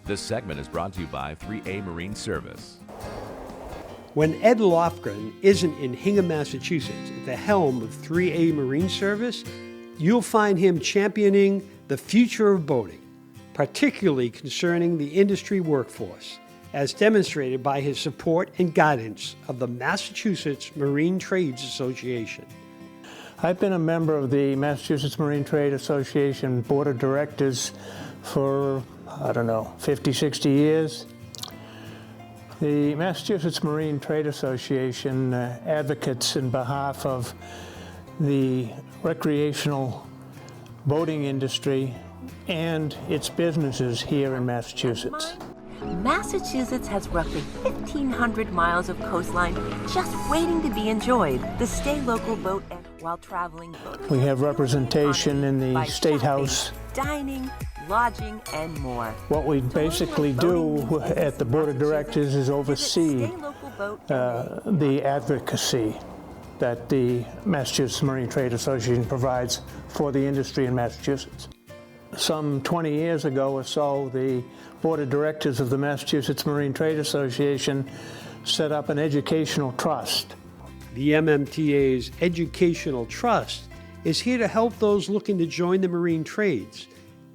This segment is brought to you by 3A Marine Service. When Ed Lofgren isn't in Hingham, Massachusetts, at the helm of 3A Marine Service, you'll find him championing the future of boating, particularly concerning the industry workforce, as demonstrated by his support and guidance of the Massachusetts Marine Trades Association. I've been a member of the Massachusetts Marine Trade Association Board of Directors for, 50, 60 years. The Massachusetts Marine Trade Association advocates in behalf of the recreational boating industry and its businesses here in Massachusetts. Massachusetts has roughly 1,500 miles of coastline just waiting to be enjoyed. The Stay Local boat while traveling. We have representation in the State House. Dining, lodging, and more. What we basically do at the Board of Directors is oversee the advocacy that the Massachusetts Marine Trade Association provides for the industry in Massachusetts. Some 20 years ago or so, the Board of Directors of the Massachusetts Marine Trade Association set up an educational trust. The MMTA's Educational Trust is here to help those looking to join the marine trades,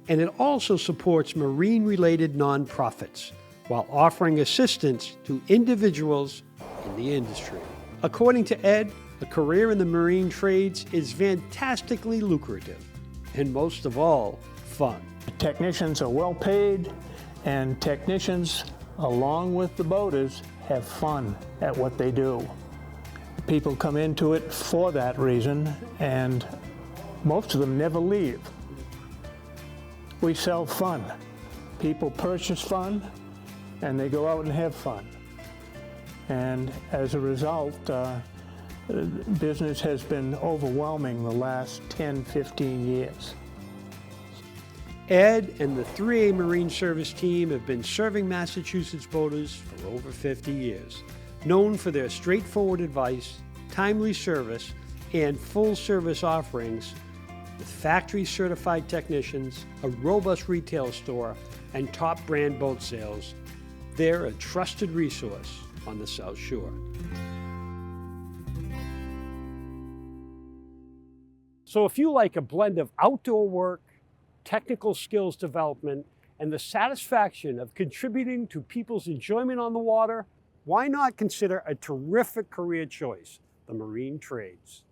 and it also supports marine-related nonprofits while offering assistance to individuals in the industry. According to Ed, a career in the marine trades is fantastically lucrative, and most of all, fun. Technicians are well paid, and technicians, along with the boaters, have fun at what they do. People come into it for that reason, and most of them never leave. We sell fun. People purchase fun, and they go out and have fun. And as a result, business has been overwhelming the last 10, 15 years. Ed and the 3A Marine Service team have been serving Massachusetts boaters for over 50 years, known for their straightforward advice, timely service, and full-service offerings with factory-certified technicians, a robust retail store, and top brand boat sales. They're a trusted resource on the South Shore. So if you like a blend of outdoor work, technical skills development, and the satisfaction of contributing to people's enjoyment on the water, why not consider a terrific career choice, the marine trades?